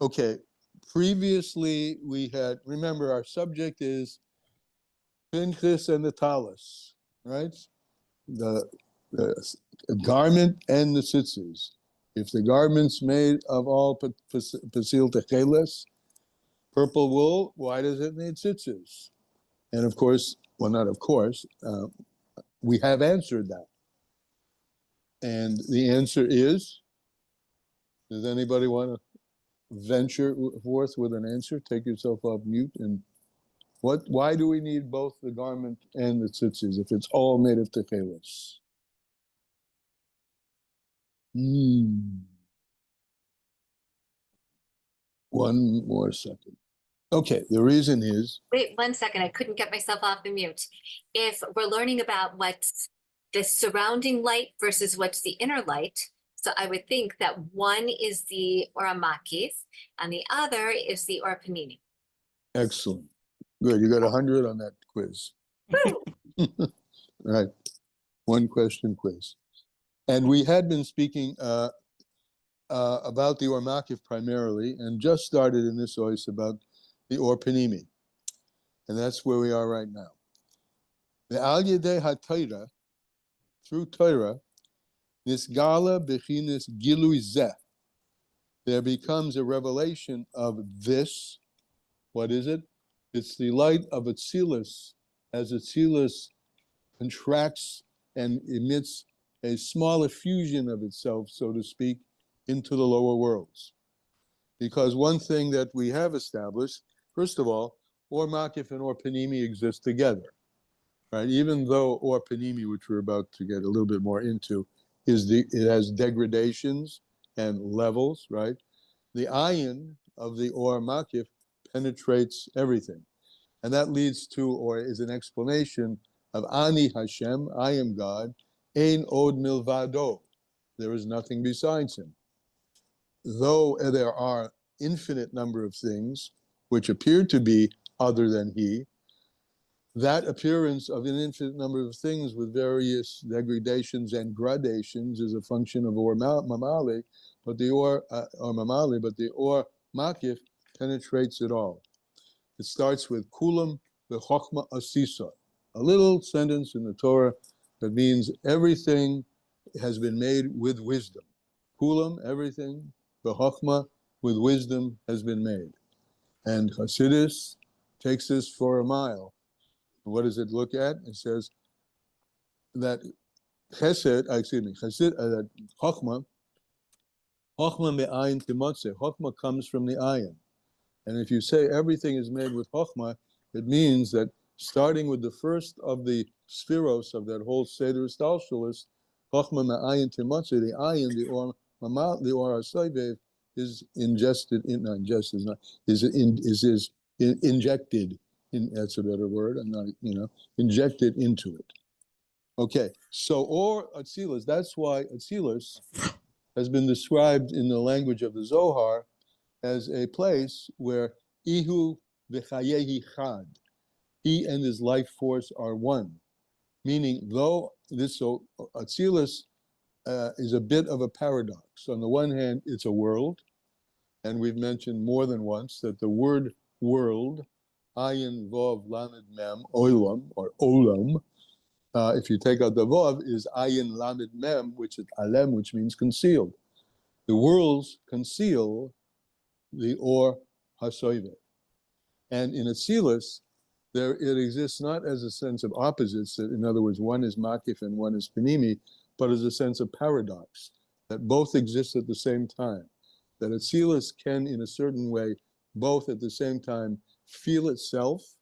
Okay, previously we had, remember our subject is Pinchas and the Talis, right? The garment and the tzitzis. If the garment's made of all pasil techeles, purple wool, why does it need tzitzis? And of course, well, not of course, we have answered that. And the answer is, does anybody want to venture forth with an answer? Take yourself off mute. And why do we need both the garment and the tzitzis if it's all made of techeles? One more second. Okay, the reason is... Wait 1 second, I couldn't get myself off the mute. If we're learning about what's the surrounding light versus what's the inner light, so I would think that one is the Ora Makif and the other is the Ora Panini. Excellent. Good, you got 100 on that quiz. Right, one question quiz. And we had been speaking about the Or Makif primarily, and just started in this ois about the Or Panimi. And that's where we are right now. The Al Yedei HaTorah, through Torah, Nisgala Bechinis Gilui Zeh, there becomes a revelation of this. What is it? It's the light of Atzilus, as Atzilus contracts and emits a small effusion of itself, so to speak, into the lower worlds. Because one thing that we have established, first of all, Or Makif and Or Panimi exist together, right? Even though Or Panimi, which we're about to get a little bit more into, it has degradations and levels, right? The ayin of the Or Makif penetrates everything. And that leads to, or is an explanation of Ani Hashem, I am God, Ein Od Milvado, there is nothing besides him. Though there are infinite number of things which appear to be other than he, that appearance of an infinite number of things with various degradations and gradations is a function of Or Mamali, but the Or Makif penetrates it all. It starts with Kulam v'Chochma Asisa, a little sentence in the Torah that means everything has been made with wisdom. Kulam, everything, v'Chochma, with wisdom, has been made. And Chassidus takes this for a mile. What does it look at? It says that that Chochma me'ayin timotze. Chochma comes from the ayin. And if you say everything is made with Chochma, it means that starting with the first of the spheros of that whole Seder Stalshalis, Chochma me'ayin timotze, the ayin, the Or HaSoivev, is ingested, injected. That's a better word. I'm not, injected into it. Okay, so Or Atzilus, that's why Atzilus has been described in the language of the Zohar as a place where Ihu v'chayehi chad, he and his life force are one. Meaning, though this Atzilus is a bit of a paradox. On the one hand, it's a world, and we've mentioned more than once that the word world, ayin vov lamed mem, olam, or olam, if you take out the vov, is ayin lamed mem, which is alem, which means concealed. The worlds conceal the Or HaSoivev. And in Atzilus, it exists not as a sense of opposites, that in other words, one is Makif and one is Panimi, but as a sense of paradox, that both exist at the same time. That Atzilus can, in a certain way, both at the same time feel itself,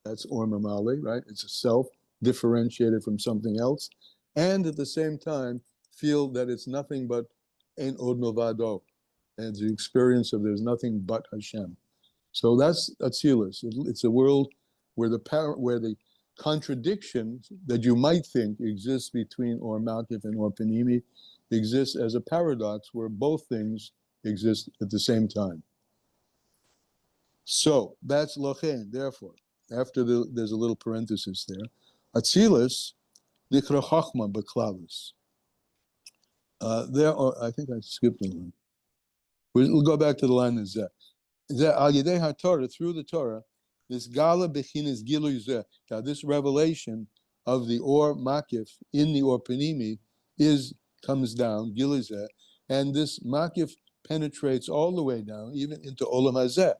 that's Or Mamali, right? It's a self differentiated from something else, and at the same time feel that it's nothing but Ein Od Milvado, and the experience of there's nothing but Hashem. So that's Atzilus. It's a world where the contradiction that you might think exists between Or Makif and Or Panimi exists as a paradox where both things exist at the same time. So that's Lochen. Therefore, after there's a little parenthesis there. Atzilus nikra Chachma b'Klalis. There are, I think I skipped a line. We'll go back to the line of Zeh. Al Yedei HaTorah, through the Torah, this Gala Bechinis Gilui Zeh, now this revelation of the Or Makif in the Or Panimi comes down, Gilui Zeh, and this Makif penetrates all the way down, even into Olam Hazeh.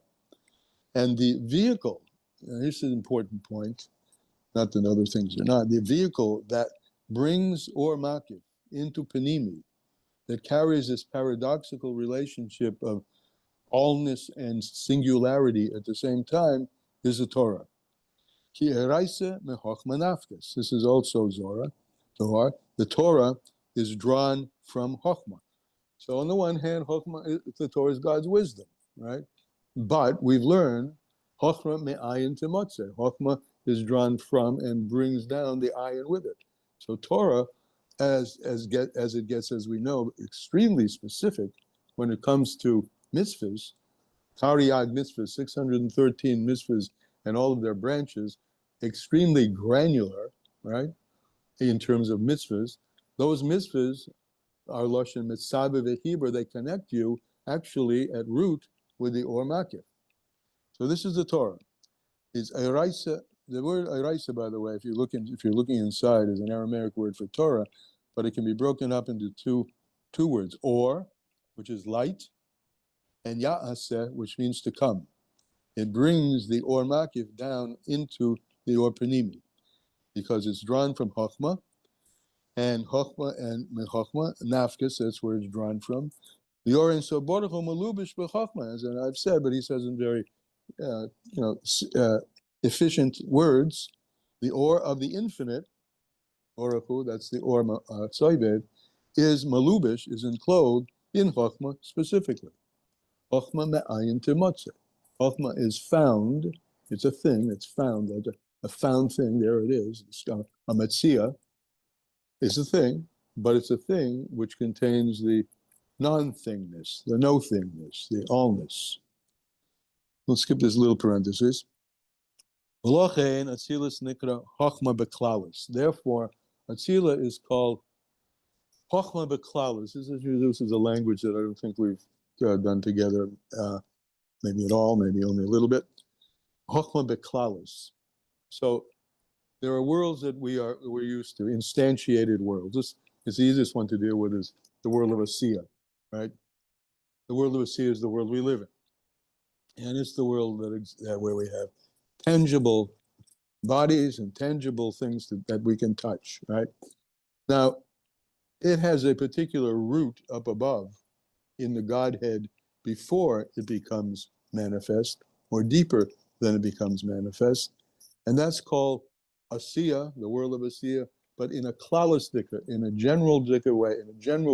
And the vehicle, here's an important point, not that other things are not, the vehicle that brings Or Makif into Panimi, that carries this paradoxical relationship of allness and singularity at the same time, is the Torah. Ki eraisa mechochma nafkes. This is also Zohar. The Torah is drawn from Chochmah. So on the one hand, the Torah is God's wisdom, right? But we've learned Chochmah me'ayin temotzeh. Chochmah is drawn from and brings down the ayin with it. So Torah, as it gets, as we know, extremely specific when it comes to mitzvahs, Tariag mitzvahs, 613 mitzvahs, and all of their branches, extremely granular, right? In terms of mitzvahs, those mitzvahs are lashon mitzvah v'hibur. They connect you actually at root with the Or Makif. So this is the Torah. It's eraisa. The word eraisa, by the way, if you're looking inside, is an Aramaic word for Torah, but it can be broken up into two words: Or, which is light, and Ya'aseh, which means to come. It brings the Or Makif down into the Or Panimi, because it's drawn from Chochmah, and Chochmah, Nafkes, that's where it's drawn from. The Or Ein Sof Baruch Hu Malubish B'Chochmah, as I've said, but he says in very, efficient words, the Or of the infinite, Baruch Hu, that's the Or Soibed, is Malubish, is enclosed in Chochmah specifically. Chochmah me'ayin temotzeh. Chochmah is found. It's a thing. It's found, like a found thing. There it is. A metzia is a thing, but it's a thing which contains the non-thingness, the no-thingness, the allness. We'll skip this little parenthesis. Therefore, Atzila is called Chochmah Beklalis. This is a language that I don't think we've done together, maybe at all, maybe only a little bit. Chochmah Beklalis. So there are worlds that we're used to, instantiated worlds. This is the easiest one to deal with, is the world of Asiya, right? The world of Asiya is the world we live in. And it's the world where we have tangible bodies and tangible things that we can touch, right? Now, it has a particular root up above in the Godhead before it becomes manifest, or deeper than it becomes manifest. And that's called Asiya, the world of Asiya, but in a klalistika, in a general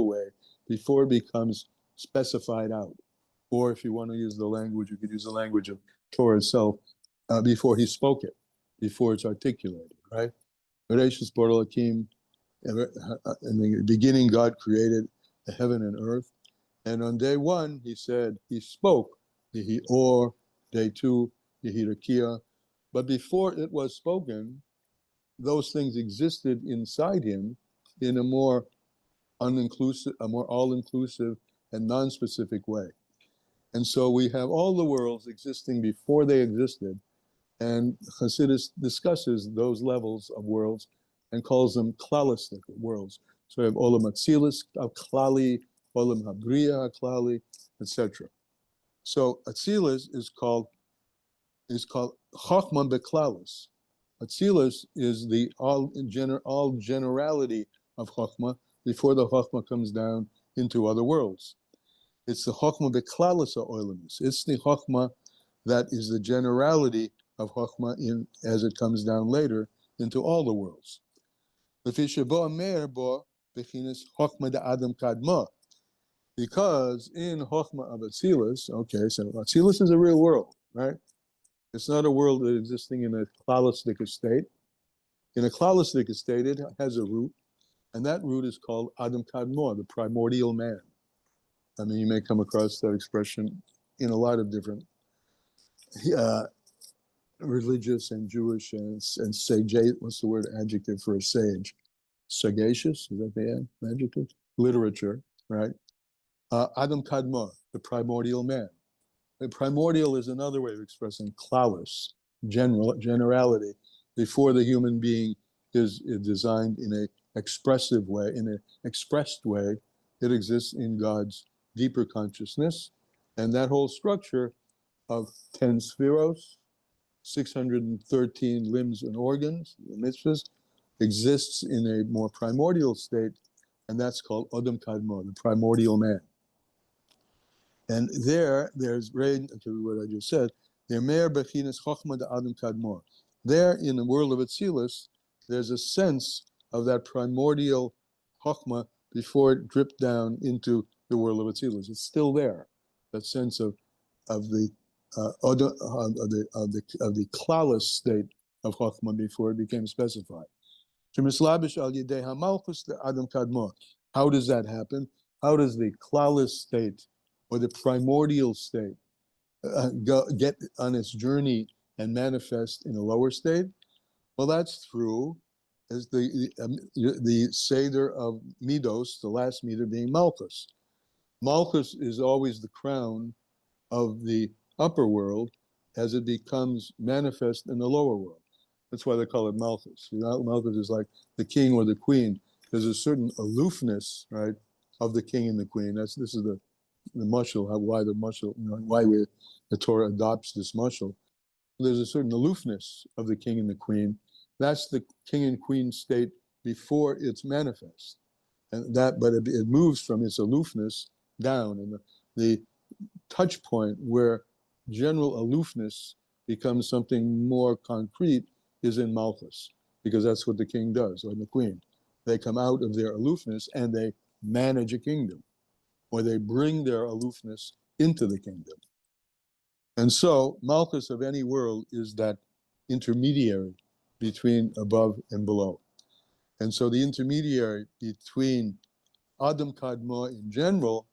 way, before it becomes specified out. Or if you want to use the language, you could use the language of Torah itself, before he spoke it, before it's articulated, right? Bereshis bara Elokim, in the beginning, God created the heaven and earth. And on day one, he spoke, Yehi Or, day two, Yehi Rakia. But before it was spoken, those things existed inside him in a more all-inclusive and non-specific way. And so we have all the worlds existing before they existed, and Chassidus discusses those levels of worlds and calls them klalistic worlds. So we have Olam Atzilus Klali, Olam Habriya Klali, etc. So Atzilus is called Chochmah Beklalis. Atzilus is the all generality of Chochmah before the Chochmah comes down into other worlds. It's the Chochmah Beklalis Oilimus. It's the Chochmah that is the generality of Chochmah as it comes down later into all the worlds. Because in Chochmah of Atzilus, okay, so Atzilus is a real world, right? It's not a world that existing in a klalistic state. In a klalistic state, it has a root, and that root is called Adam Kadmor, the primordial man. I mean, you may come across that expression in a lot of different religious and Jewish and sage. What's the word adjective for a sage? Sagacious, is that the adjective? Literature, right? Adam Kadmor, the primordial man. Primordial is another way of expressing klalos, generality, before the human being is designed in an expressive way, in an expressed way. It exists in God's deeper consciousness. And that whole structure of 10 spheros, 613 limbs and organs, the mitzvahs, exists in a more primordial state, and that's called Adam Kadmon, the primordial man. And there's to what I just said, there in the world of Atzilus, there's a sense of that primordial Chokhmah before it dripped down into the world of Atzilus. It's still there, that sense of the klala state of Chokhmah before it became specified. How does that happen? How does the klala state or the primordial state get on its journey and manifest in a lower state? Well, that's through as the Seder of Midos, the last Midah being Malchus. Malchus is always the crown of the upper world as it becomes manifest in the lower world. That's why they call it Malchus. Malchus is like the king or the queen. There's a certain aloofness, right, of the king and the queen. This is the mushal, why the mushal, why the Torah adopts this mushal. There's a certain aloofness of the king and the queen. That's the king and queen state before it's manifest, and but it moves from its aloofness down, and the touch point where general aloofness becomes something more concrete is in Malchus, because that's what the king does, or the queen. They come out of their aloofness and they manage a kingdom, or they bring their aloofness into the kingdom. And so Malchus of any world is that intermediary between above and below. And so the intermediary between Adam Kadmon in general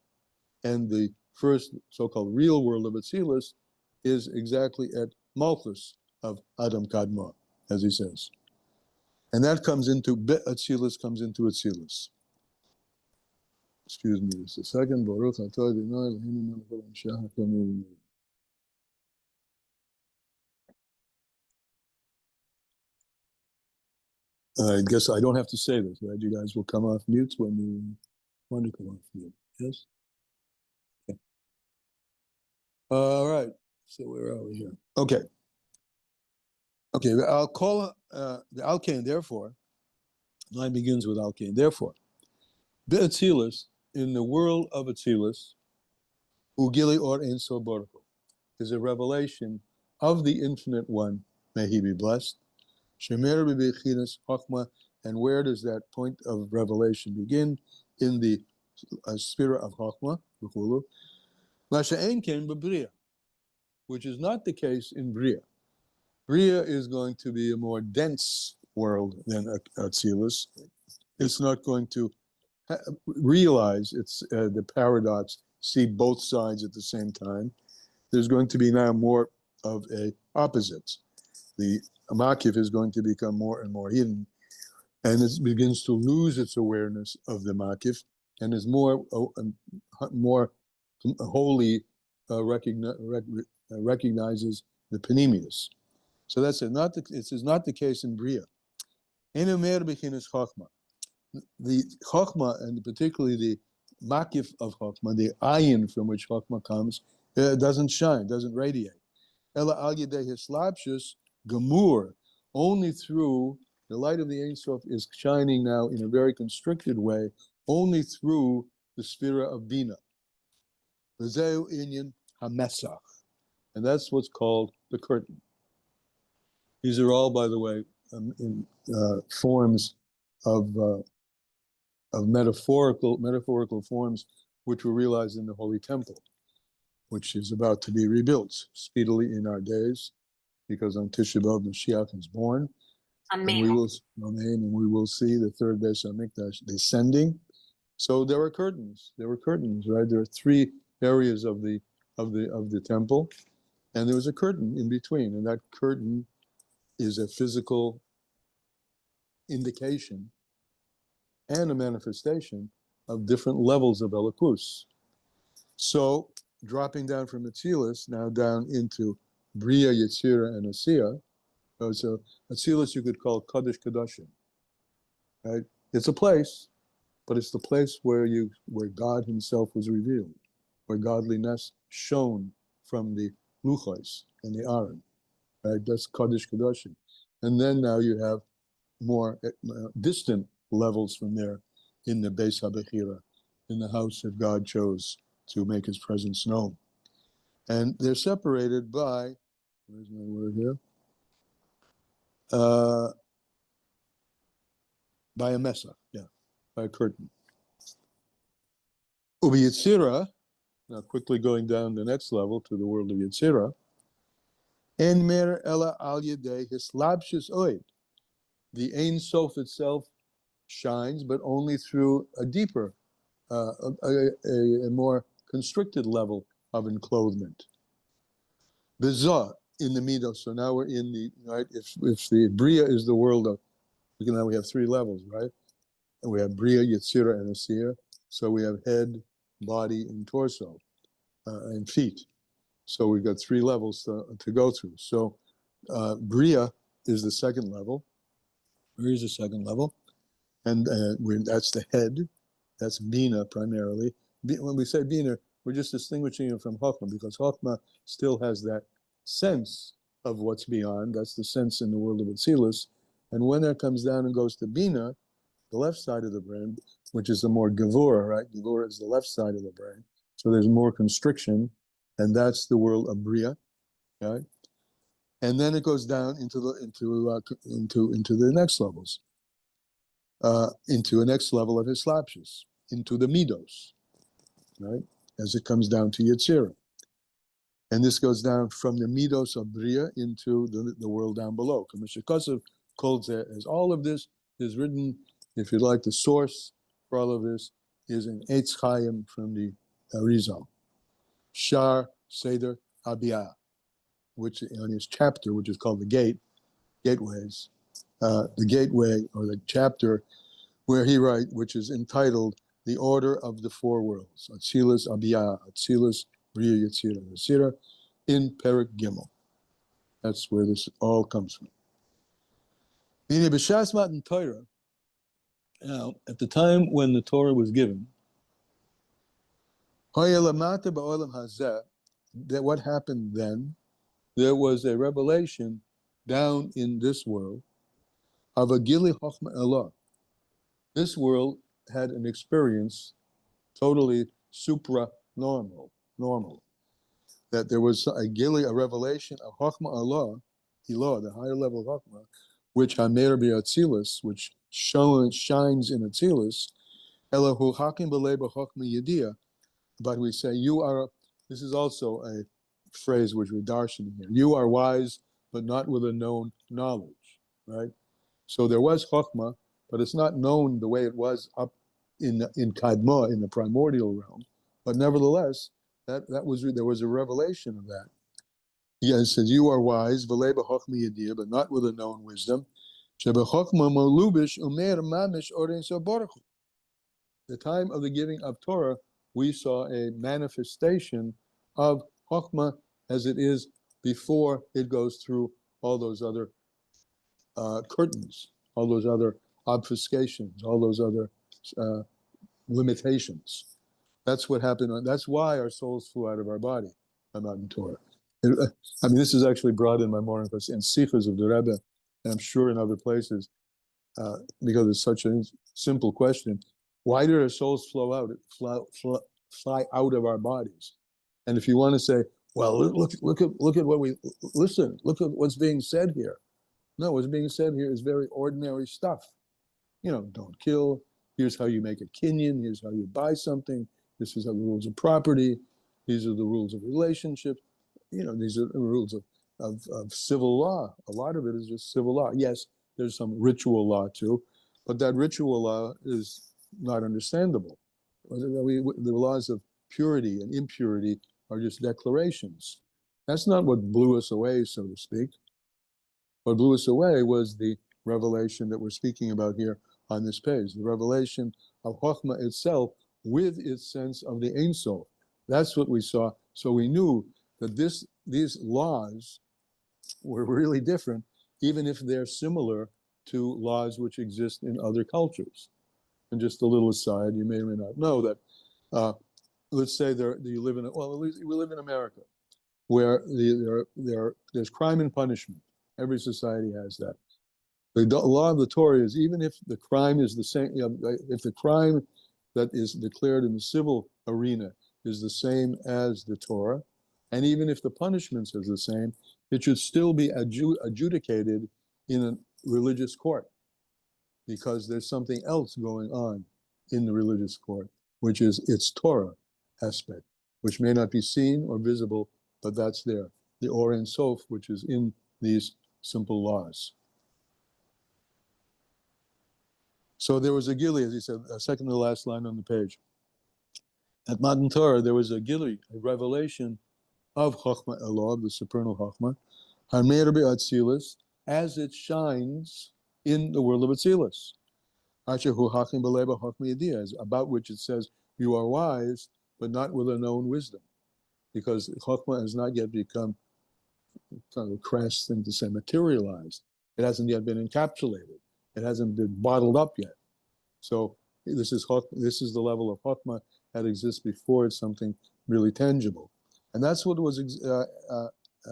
and the first so-called real world of Atzilus is exactly at Malchus of Adam Kadmon, as he says. And that comes into Atzilus, comes into Atzilus. Excuse me just a second. I guess I don't have to say this, right? You guys will come off mute when you want to come off mute. Yes? Okay. All right. So where are we here? Okay. Okay, I'll call the Alkane, therefore. Line begins with Alkane. Therefore, Be'atzilus, in the world of Atzilus, Ugili or Ein Sof Baruch Hu, is a revelation of the Infinite One, may he be blessed. Shemer b'bechinas Chokhmah, and where does that point of revelation begin? In the spirit of Chokhmah, B'chulu. Masha'en ken b'Bria, which is not the case in Bria. Bria is going to be a more dense world than Atzilus. It's not going to realize it's the paradox, see both sides at the same time. There's going to be now more of a opposites. The Makif is going to become more and more hidden, and it begins to lose its awareness of the Makif, and is more wholly recognizes the Panemius. So that's it. This is not the case in Bria. Enumer bechinas Chokhmah. The Chokhmah, and particularly the Makif of Chokhmah, the ayin from which Chokhmah comes, doesn't shine, doesn't radiate. Ela al yedei hislapshus gemur, only through the light of the Ein Sof is shining now in a very constricted way, only through the sphere of Bina. V'zeu inyan hamesach, and that's what's called the curtain. These are all, by the way, in forms of metaphorical forms which were realized in the Holy Temple, which is about to be rebuilt speedily in our days, because on Tisha B'Av Mashiach is born. Amen. And we will see the third Beis HaMikdash descending. So there were curtains. Right? There are three areas of the temple, and there was a curtain in between, and that curtain is a physical indication and a manifestation of different levels of Elokus. So dropping down from Atzilus, now down into Bria, Yetzira, and Asiya. So Atzilus you could call Kadosh Kadashim, right? It's a place, but it's the place where God himself was revealed, where godliness shone from the Luchos and the Aaron, right? That's Kadosh Kadashim. And then now you have more distant levels from there in the Beis HaBechira, in the house that God chose to make his presence known. And they're separated by, where's my word here? By a mesa, by a curtain. Ubi Yetzira, now quickly going down the next level to the world of Yetzira, En mer ela al yedei hislabshis oid. The Ein Sof itself shines, but only through a deeper, a more constricted level of enclothement. Bizah in the middle. So now we're in the, right, if the Bria is the world of, now we have three levels, right? And we have Bria, Yetzira, and Asiya. So we have head, body, and torso, and feet. So we've got three levels to go through. So Bria is the second level. Bria is the second level. And that's the head. That's Bina primarily. When we say Bina, we're just distinguishing it from Chokhmah, because Chokhmah still has that sense of what's beyond. That's the sense in the world of Atzilus. And when that comes down and goes to Bina, the left side of the brain, which is the more Gevura, right? Gevura is the left side of the brain. So there's more constriction, and that's the world of Bria, right? And then it goes down into the next levels, into a next level of Hislapshus, into the Midos, right? As it comes down to Yetzirah. And this goes down from the Midos of Bria into the world down below. Kamashikosav calls it, as all of this is written, if you like, the source for all of this is in Eitz Chaim from the Arizal. Shar Seder Abiyah, which on his chapter, which is called the Gateways, the gateway or the chapter where he writes, which is entitled The Order of the Four Worlds, Atzilus Abiyah, Atzilus Bria Yetzirah Yetzirah, in Perek Gimel. That's where this all comes from. Meaning B'Shas Matan Torah. Now, at the time when the Torah was given, that what happened then, there was a revelation down in this world of a Gili Chochmah Elah. This world had an experience totally supra-normal, that there was a Gili, a revelation of Chochmah Allah, the higher level of Chochmah, which Hamer B'Atzilus, which shines in Atzilus, Elahu Hakim B'Lei B'Chochmah Yediyah. But we say, this is also a phrase which we're darshaning here. You are wise, but not with a known knowledge, right? So there was Chokhmah, but it's not known the way it was up in Kadmah, in the primordial realm. But nevertheless, there was a revelation of that. It says, you are wise, v'lei b'chokhmah yediyah, but not with a known wisdom. Sheb'chokhmah molubish umer mamish orein so baruch hu. The time of the giving of Torah, we saw a manifestation of Chokhmah as it is before it goes through all those other curtains, all those other obfuscations, all those other limitations. That's what happened. That's why our souls flew out of our body on Matan Torah. I mean, this is actually brought in my morning class in Sichos of the Rebbe, and I'm sure in other places, because it's such a simple question. Why do our souls fly out of our bodies? And if you want to say, well, look at what look at what's being said here. No, what's being said here is very ordinary stuff. Don't kill. Here's how you make a kinyan. Here's how you buy something. This is how the rules of property. These are the rules of relationships. These are the rules of civil law. A lot of it is just civil law. Yes, there's some ritual law too, but that ritual law is not understandable. The laws of purity and impurity are just declarations. That's not what blew us away, so to speak. What blew us away was the revelation that we're speaking about here on this page, the revelation of Chokhmah itself with its sense of the Ein Sof. That's what we saw So we knew that these laws were really different, even if they're similar to laws which exist in other cultures. And just a little aside, you may or may not know that, let's say you live in, we live in America, where there's crime and punishment. Every society has that. The law of the Torah is, even if the crime is the same, if the crime that is declared in the civil arena is the same as the Torah, and even if the punishments are the same, it should still be adjudicated in a religious court, because there's something else going on in the religious court, which is its Torah aspect, which may not be seen or visible, but that's there. The Or Ein Sof, which is in these simple laws. So there was a gili, as he said, second to the last line on the page. At Matan Torah, there was a gili, a revelation of Chochmah Eloah, the supernal Chochmah, Harmei Rabbi Atzilus, as it shines in the world of Atzilus. Asher hu hakim b'leba Chochmah Yediyah, about which it says, you are wise, but not with a known wisdom. Because Chochmah has not yet become, kind of a crass thing to say, materialized. It hasn't yet been encapsulated. It hasn't been bottled up yet. So this is the level of Chochmah that exists before it's something really tangible. And that's what was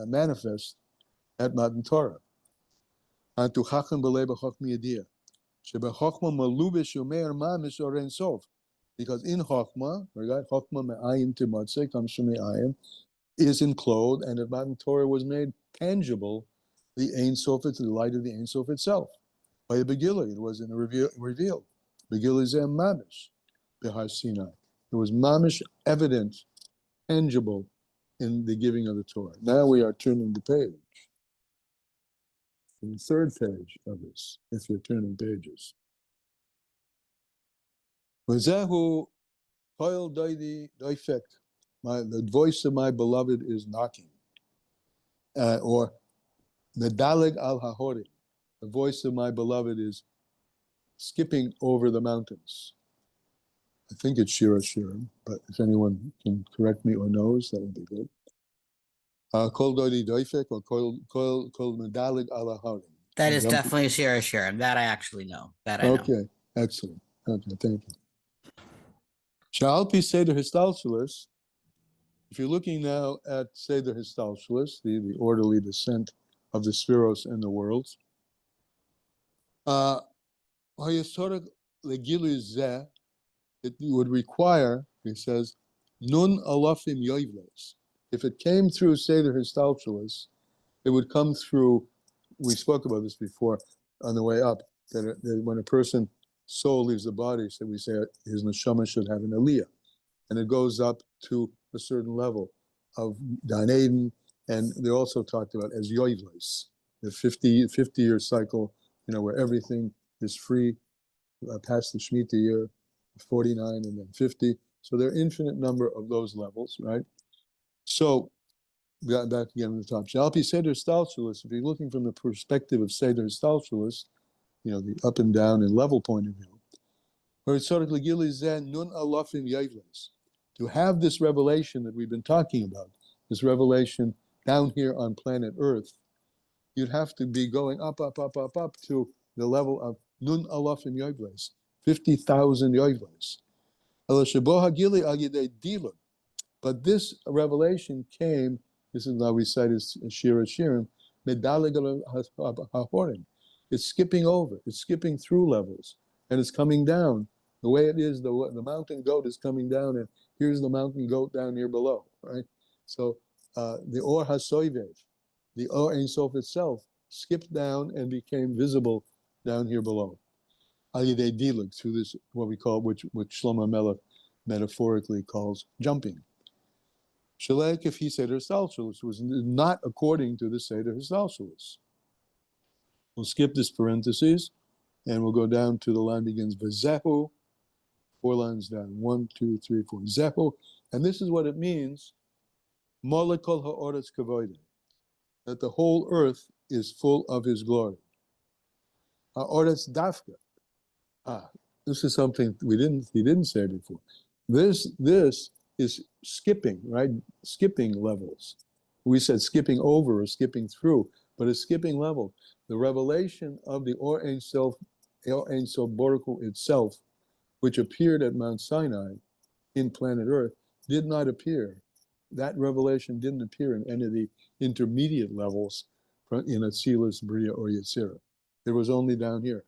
manifest at Matan Torah. Antu chacham b'leba Chochmah Yediyah. Shebechokmah malubish umeir mamish or Ein Sof. Because in Chochmah, Chochmah me'ayin timatzeh, comes from the ayin, is enclosed, and at Matan Torah was made tangible, the Ein Sof, the light of the Ein Sof itself. By a Begillah, it was in a revealed. Begillah zeh mamish, B'Har Sinai. It was mamish, evident, tangible in the giving of the Torah. Now we are turning the page. The third page of this, if you're turning pages. V'zehu koil doidi doifek. The voice of my beloved is knocking. Or medaleg al hahorim. The voice of my beloved is skipping over the mountains. I think it's Shira Shirim, but if anyone can correct me or knows, that would be good. Kol doidi doifek or kol medaleg al hahorim. That is definitely Shira Shirim. That I actually know. That I know. Okay, excellent. Okay, thank you. Sha'alpi Seder Histalshalis, if you're looking now at Seder Histalshalis, the orderly descent of the spheros and the worlds, it would require, he says, nun alafim yoivles. If it came through Seder Histalshalis, it would come through, we spoke about this before on the way up, that when a person's soul leaves the body, so we say his neshama should have an aliyah. And it goes up to a certain level of Gan Eden, and they're also talked about as yoivles, the 50-year cycle, where everything is free, past the Shemitah year, 49 and then 50. So there are infinite number of those levels, right? So, back again to the top. Shalpi Seder Stalshalis, if you're looking from the perspective of Seder Stalshalis, the up and down and level point of view, to have this revelation that we've been talking about, this revelation down here on planet Earth, you'd have to be going up to the level of Nun Alafim Yoivles, 50,000 Yoivles. But this revelation came, this is now we cite as Shira Shirim, Medalig HaHorim. It's skipping over, it's skipping through levels, and it's coming down. The way it is, the mountain goat is coming down, and here's the mountain goat down here below, right? So the Or HaSoivev, the Or Ein Sof itself, skipped down and became visible down here below. Alidei Dilig, through this, what we call, which Shlomo Melech metaphorically calls jumping. Shalek, if he Seder Histalshalis, was not according to the Seder Histalshalis. We'll skip this parentheses, and we'll go down to the line begins V'zehu, 4 lines down, 1, 2, 3, 4, Zehu, and this is what it means, Molekol ha'oretz kavoide, that the whole earth is full of his glory. Ha'oretz dafka. This is something he didn't say before. This is skipping, right? Skipping levels. We said skipping over or skipping through, but it's skipping level. The revelation of the Or Ein Sof Baruch Hu itself, which appeared at Mount Sinai in planet Earth, did not appear. That revelation didn't appear in any of the intermediate levels in Atzilus, Bria, or Yetzirah. It was only down here.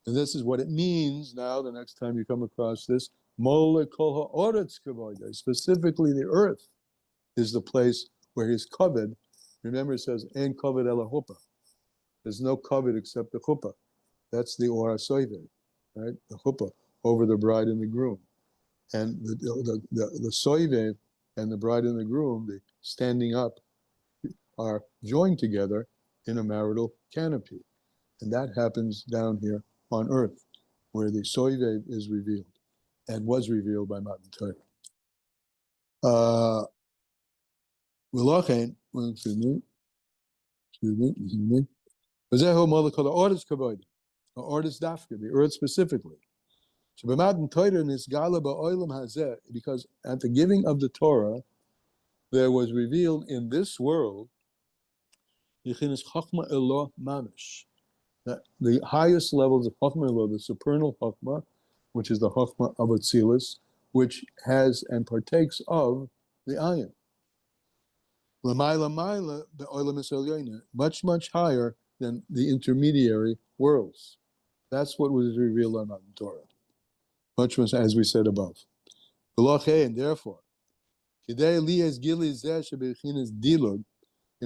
And this is what it means now, the next time you come across this, Mole Kol Ha'oretz Kavodah, specifically the earth is the place where he's covered. Remember, it says, Ein Kavod Ela Chuppah. There's no covet except the chuppah. That's the Or HaSoive, right? The chuppah over the bride and the groom. And the soive and the bride and the groom, the standing up, are joined together in a marital canopy. And that happens down here on earth, where the soive is revealed and was revealed by Matan Torah. V'lochein, excuse me. V'zehu molech kol ha'oretz kavod, ha'oretz dafka, the earth specifically. Sheb'matan Torah nisgala ba'olam hazeh, because at the giving of the Torah, there was revealed in this world Yechinas Chachma Eloh Mamish, that the highest levels of Chachma Eloh, the supernal Chachma, which is the Chachma of Atzilus, which has and partakes of the Ayin. Much, much higher than the intermediary worlds. That's what was revealed on Matan Torah. Much, as we said above. And therefore, in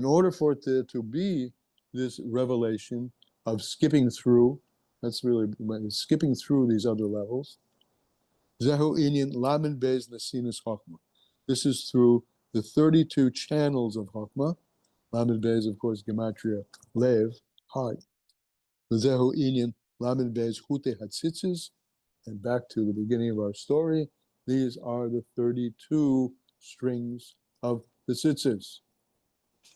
order for it to be this revelation of skipping through, that's really skipping through these other levels. This is through the 32 channels of Chokmah. Lamed Beis, of course, Gematria, Lev, heart. Zehu Inyan, Lamed Beis, Chute Hatzitzis. And back to the beginning of our story, these are the 32 strings of the tzitzis.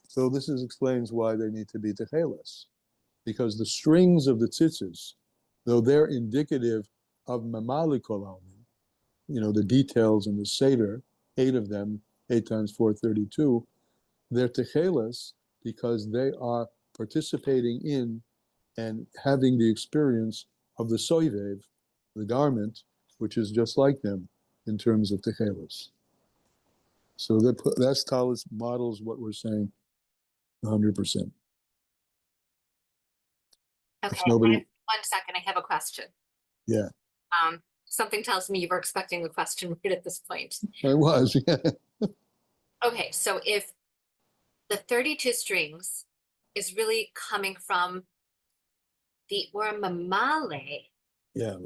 So this explains why they need to be techeles, because the strings of the tzitzis, though they're indicative of mamali kol almin, the details in the seder, 8 of them, 8 times 4, 32, they're techeles because they are participating in and having the experience of the soivev, the garment, which is just like them in terms of techeles. So that's Talis models what we're saying 100%. Okay, nobody, 1 second, I have a question. Yeah. Something tells me you were expecting a question right at this point. I was, yeah. Okay, so if the 32 strings is really coming from the Or Mamale, Yeah,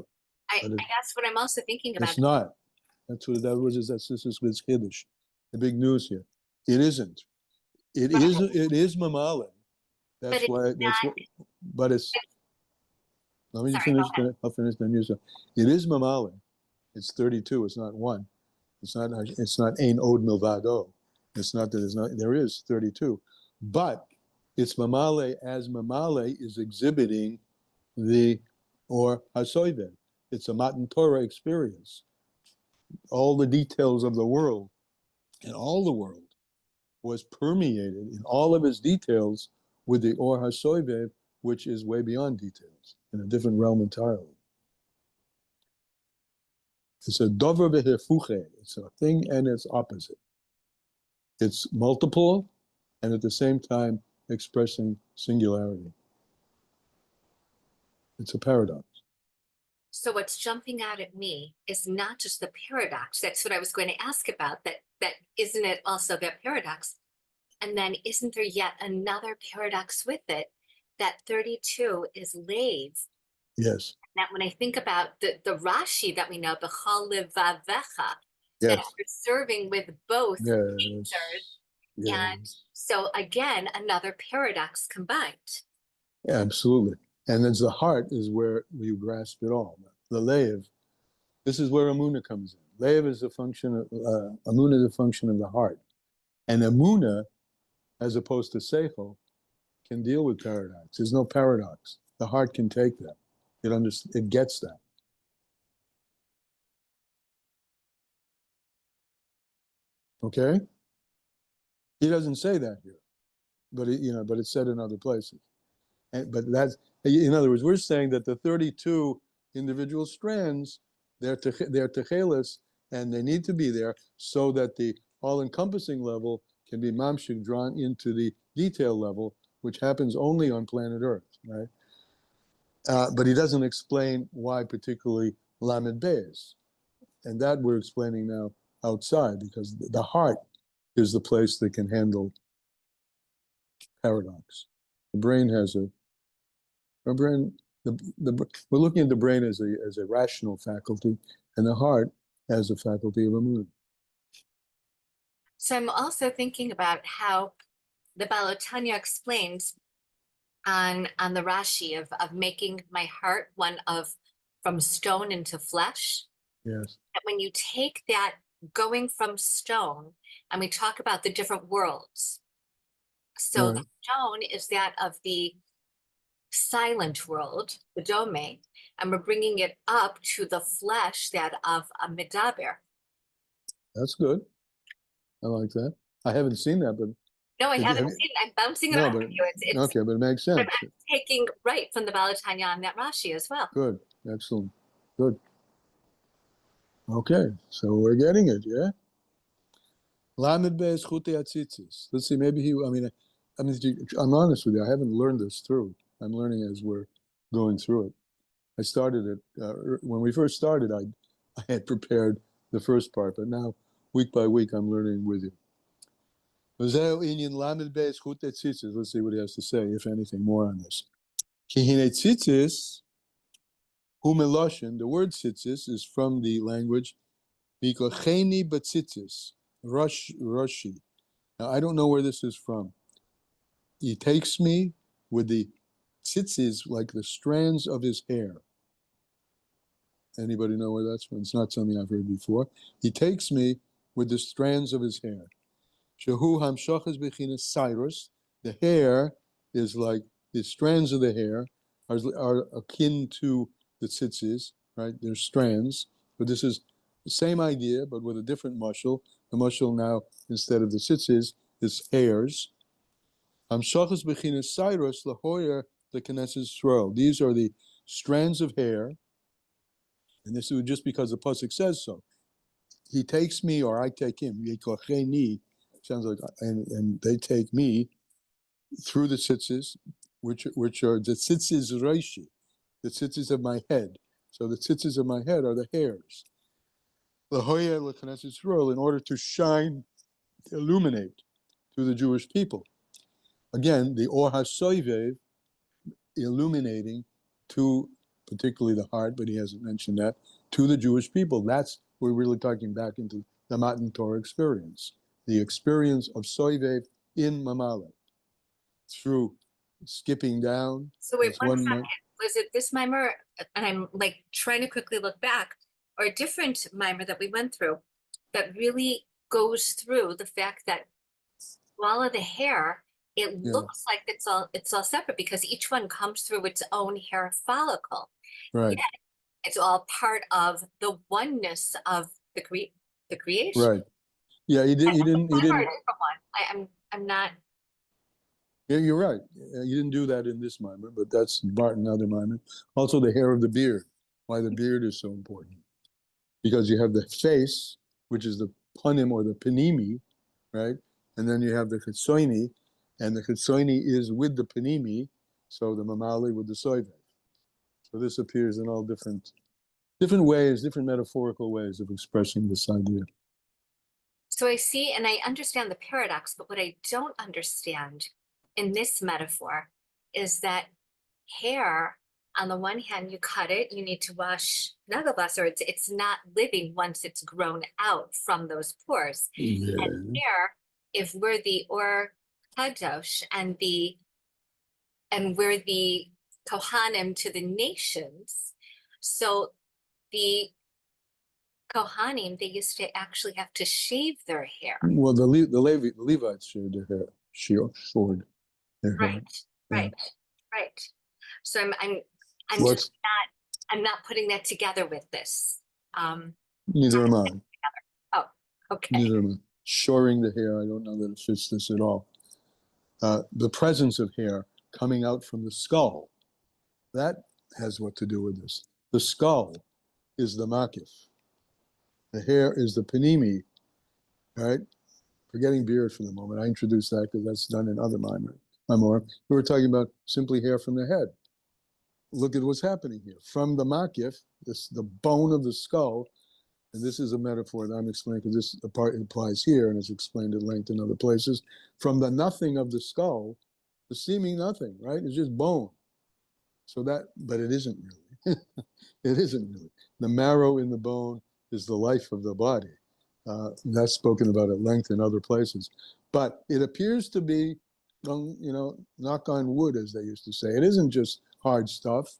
I that's what I'm also thinking about. it's not. That's this is with Kiddush. The big news here. It isn't. It is Mamale. That's why. But it's. Let me finish. I'll finish then. It is Mamale. It's 32. It's not 1. It's not. Ein Od Milvado. It's not that. It's not. There is 32, but it's Mamale as Mamale is exhibiting the Or HaSoive. It's a Matan Torah experience. All the details of the world, and all the world was permeated in all of its details with the Or HaSoive, which is way beyond details, in a different realm entirely. It's a dover v'hefuche. It's a thing and its opposite. It's multiple and at the same time expressing singularity. It's a paradox. So what's jumping out at me is not just the paradox. That's what I was going to ask about. That isn't it also that paradox? And then isn't there yet another paradox with it? That 32 is Lev. Yes. Now, when I think about the Rashi that we know, B'chal Levavecha, Yes. that we're serving with both natures. Yes. And so again, another paradox combined. Yeah, absolutely. And then the heart is where you grasp it all. The Lev, this is where Amuna comes in. Lev is a function of, Amuna is a function of the heart. And Amuna, as opposed to Seichel, can deal with paradox. There's no paradox. The heart can take that. It gets that. Okay? He doesn't say that here, but but it's said in other places. But that's, in other words, we're saying that the 32 individual strands, they're techelis, and they need to be there so that the all-encompassing level can be mamshik, drawn into the detail level, which happens only on planet Earth, right? But he doesn't explain why particularly Lamed Beis. And that we're explaining now outside, because the heart is the place that can handle paradox. The brain has our brain, we're looking at the brain as a rational faculty, and the heart as a faculty of emunah. So I'm also thinking about how the Balotanya explains on the Rashi of making my heart one of from stone into flesh. Yes. That when you take that going from stone, and we talk about the different worlds. So the stone is that of the silent world, the domain, and we're bringing it up to the flesh, that of a medaber. That's good. I like that. I haven't seen that, but No, I Have haven't you- seen it. I'm bouncing it no, off but of you. It's okay, but it makes but sense. I'm taking right from the Balatanya on that Rashi as well. Good, excellent, good. Okay, so we're getting it, yeah. Lamed Beis Chutei Atzitzis. Let's see, maybe I'm honest with you. I haven't learned this through. I'm learning as we're going through it. I started it when we first started. I had prepared the first part, but now week by week I'm learning with you. Let's see what he has to say, if anything, more on this. Kihine tzitzis, hu meloshin. The word tzitzis is from the language Mikocheni batzitzis, Rashi. Now I don't know where this is from. He takes me with the tzitzis, like the strands of his hair. Anybody know where that's from? It's not something I've heard before. He takes me with the strands of his hair. Shehu hamshachas bechinas cyrus. The hair is like the strands of the hair are akin to the tzitzis, right? They're strands, but this is the same idea, but with a different mushal. The mushal now, instead of the tzitzis, is hairs. Hamshachas bechinas cyrus lahoyer the knesses throw. These are the strands of hair, and this is just because the pasuk says so. He takes me, or I take him. Sounds like, and they take me through the tzitzis, which are the tzitzis reishi, the tzitzis of my head. So the tzitzis of my head are the hairs. The hoyer l'knesses role, in order to shine, illuminate to the Jewish people. Again, the or hasoivev, illuminating to particularly the heart, but he hasn't mentioned that, to the Jewish people. That's, we're really talking back into the Matan Torah experience, the experience of Soivev in Mamale, through skipping down. So wait That's one second. month. Was it this mimer? And I'm like trying to quickly look back, or a different mimer that we went through that really goes through the fact that all of the hair, it Yeah. looks like it's all separate because each one comes through its own hair follicle. Right, Yeah, it's all part of the oneness of the creation. right. Yeah, he didn't. I'm not. Yeah, you're right. You didn't do that in this mimer, but that's Barton other mimer. Also, the hair of the beard. Why the beard is so important? Because you have the face, which is the panim or the panimi, right? And then you have the chitsoini, and the chitsoini is with the panimi, so the mamali with the soivev. So this appears in all different ways, different metaphorical ways of expressing this idea. So I see and I understand the paradox, but what I don't understand in this metaphor is that hair, on the one hand, you cut it, you need to wash nagelbas, or it's not living once it's grown out from those pores. Yeah. And hair, if we're the or kadosh and we're the kohanim to the nations, so the Kohanim, they used to actually have to shave their hair. Well, the Levites shaved their hair, shored their hair. Right, right, right. So I'm What's, I'm not putting that together with this. neither am I. Oh, okay. Neither am shoring the hair. I don't know that it fits this at all. The presence of hair coming out from the skull. That has what to do with this. The skull is the makif. The hair is the panimi, right? Forgetting beard for the moment. I introduced that because that's done in other Maimor. We were talking about simply hair from the head. Look at what's happening here. From the makif, the bone of the skull, and this is a metaphor that I'm explaining because this part applies here and is explained at length in other places. From the nothing of the skull, the seeming nothing, right? It's just bone. So that, but it isn't really. It isn't really. The marrow in the bone is the life of the body. That's spoken about at length in other places. But it appears to be, knock on wood, as they used to say. It isn't just hard stuff.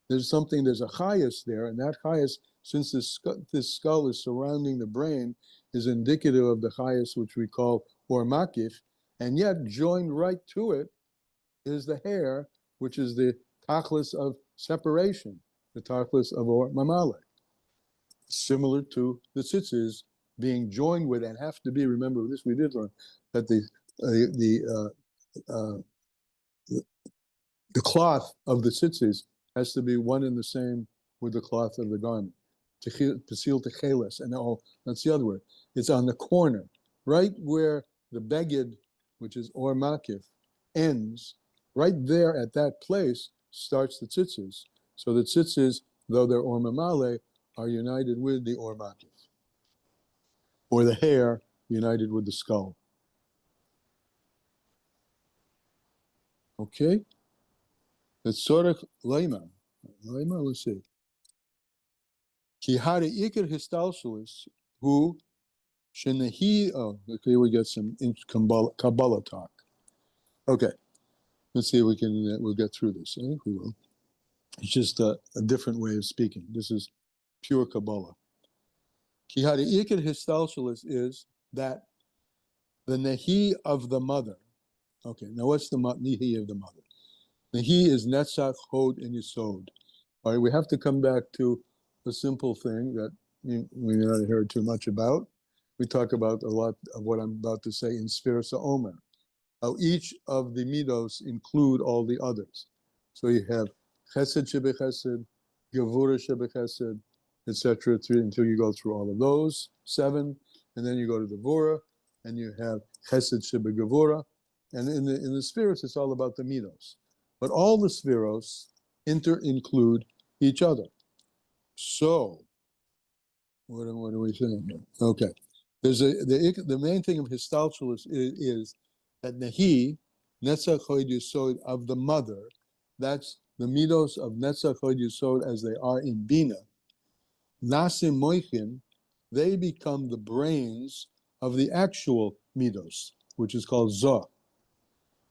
There's a chayas there, and that chayas, since this skull is surrounding the brain, is indicative of the chayas which we call or makif, and yet joined right to it is the hair, which is the tachlis of separation, the tachlis of or mamale, similar to the tzitzis being joined with and have to be. Remember this, we did learn that the cloth of the tzitzis has to be one and the same with the cloth of the garment. Pasil techeles, and all, that's the other word. It's on the corner, right where the beged, which is or makif, ends. Right there at that place starts the tzitzis. So the tzitzis, though they're or mamale, are united with the or makif, or the hair united with the skull. Okay? It's tzorech leima. Leima, let's see. Ki hari ikar histalshalis hu shenehi. Oh, okay, we get some Kabbalah talk. Okay, let's see if we can. We'll get through this. I think we will. It's just a different way of speaking. This is pure Kabbalah. Ki hari ikar histalshalis is that the nehi of the mother. Okay, now what's the nehi of the mother? Nehi is netzach, hod, and yisod. All right, we have to come back to a simple thing that we may not hear too much about. We talk about a lot of what I'm about to say in Sfiras HaOmer, how each of the midos include all the others. So you have chesed shebechesed, gevura shebechesed, etc., until you go through all of those, 7, and then you go to the vura, and you have chesed shebegevura, and in the Sfiros, it's all about the midos. But all the Sfiros include each other. So, what are we saying here? Okay, there's the main thing of histalshalis is that nehi, netzach hod yisod of the mother, that's the midos of netzach hod yisod as they are in bina. Nasim moichin, they become the brains of the actual midos, which is called zoh.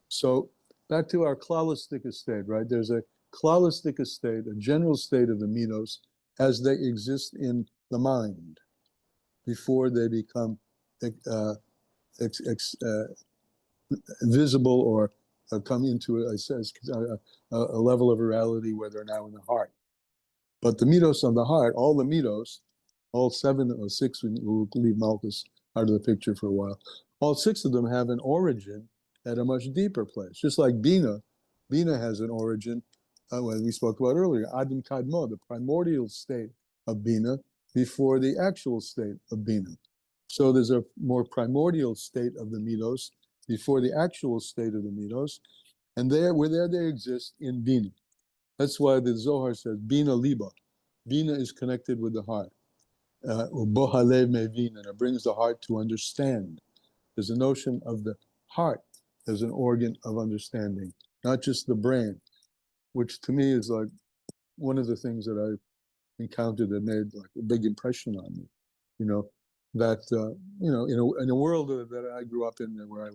So back to our klalistic estate, right? There's a klalistic estate, a general state of the midos as they exist in the mind before they become visible or come into a level of reality where they're now in the heart. But the midos of the heart, all the midos, all 7 or 6, we'll leave Malchus out of the picture for a while, all 6 of them have an origin at a much deeper place. Just like Bina has an origin, as we spoke about earlier, Adam Kadmo, the primordial state of Bina before the actual state of Bina. So there's a more primordial state of the midos before the actual state of the midos, and they exist in Bina. That's why the Zohar says Bina Liba. Bina is connected with the heart. Bohalev Mevin, and it brings the heart to understand. There's a notion of the heart as an organ of understanding, not just the brain, which to me is like one of the things that I encountered that made like a big impression on me. That in a world that I grew up in, where I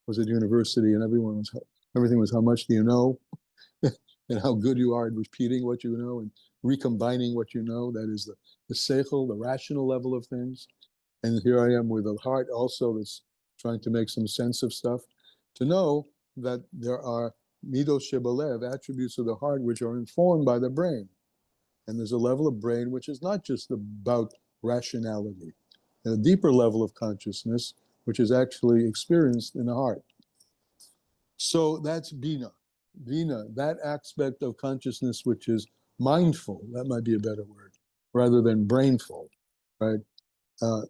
was at university, and everything was how much do you know, and how good you are at repeating what you know and recombining what you know. That is the seichel, the rational level of things. And here I am with a heart also that's trying to make some sense of stuff. To know that there are midos shebalev, attributes of the heart, which are informed by the brain. And there's a level of brain which is not just about rationality. And a deeper level of consciousness, which is actually experienced in the heart. So that's Bina. Bina, that aspect of consciousness which is mindful, that might be a better word, rather than brainful, right?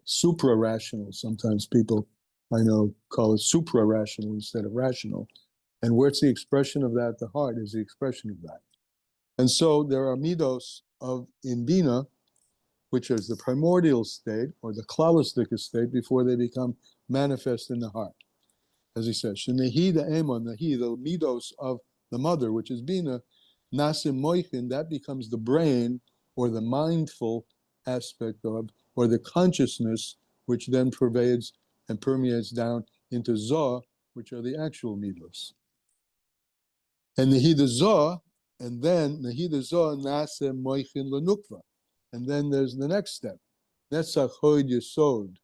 Supra-rational, sometimes people I know call it supra-rational instead of rational. And where's the expression of that? The heart is the expression of that. And so there are midos in Bina, which is the primordial state or the klalistic state before they become manifest in the heart. As he says, Shenehi the Emon, the midos of the mother, which is Bina, Nasim Moichin, that becomes the brain or the mindful aspect of, or the consciousness, which then pervades and permeates down into Zoh, which are the actual midos. And Nehida Zoh, and then Nehida Zoh Nasim Moichin Lenukva. And then there's the next step. Netzach Hod Yesod.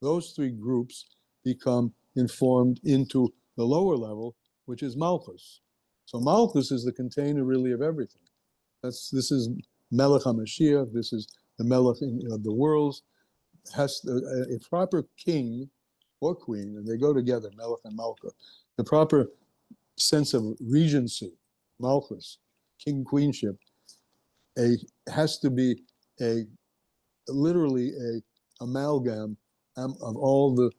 Those three groups become informed into the lower level, which is Malchus. So Malchus is the container really of everything. This is Melech HaMashiach, this is the Melech of the worlds. Has a proper king or queen, and they go together, Melech and Malchus. The proper sense of regency, Malchus, king queenship, has to be literally a amalgam of all the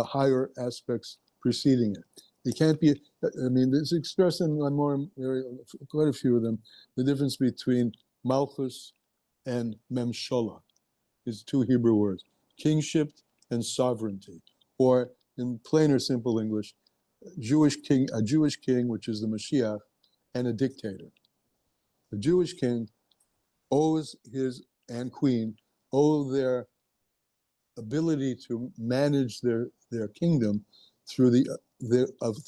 higher aspects preceding it. It can't be, I mean, it's expressed in quite a few of them, the difference between Malchus and Memsholah is two Hebrew words, kingship and sovereignty, or in plain or simple English, a Jewish king, which is the Mashiach, and a dictator. The Jewish king owes and queen owe their ability to manage their kingdom through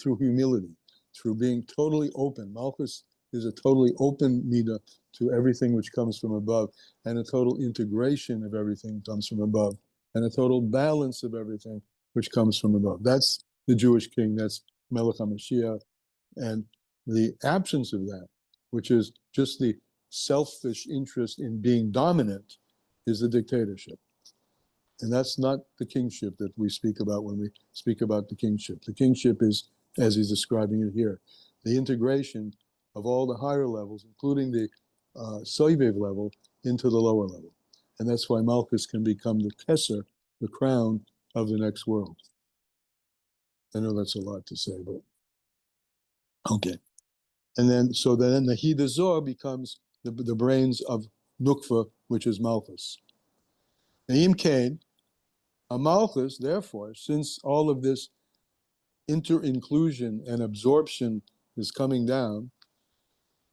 through humility, through being totally open. Malchus is a totally open midah to everything which comes from above, and a total integration of everything comes from above, and a total balance of everything which comes from above. That's the Jewish king. That's Melech HaMashiach, and the absence of that, which is just the selfish interest in being dominant, is the dictatorship. And that's not the kingship that we speak about when we speak about the kingship. The kingship is, as he's describing it here, the integration of all the higher levels, including the Soivev level, into the lower level. And that's why Malchus can become the Keser, the crown of the next world. I know that's a lot to say, but okay. And then, so then the Hida Zohar becomes the brains of Nukva, which is Malchus. Naim Kain, a Malchus, therefore, since all of this inter-inclusion and absorption is coming down,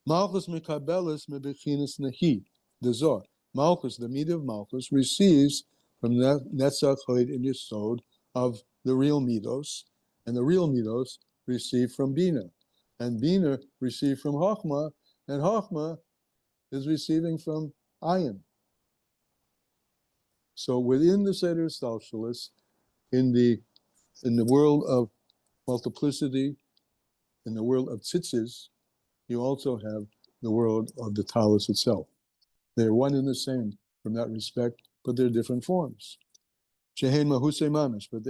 Malchus mekabelis mebechinas nahi, the Zohar. Malchus, the midah of Malchus, receives from Netzach Hod in Yesod of the real midos, and the real midos receive from Bina, and Bina receive from Chochmah, and Chochmah is receiving from Ayin. So within the Seder Stalshalis, in the world of multiplicity, in the world of tzitzis, you also have the world of the talus itself. They're one and the same from that respect, but they're different forms. Shehen mahusei mamish, but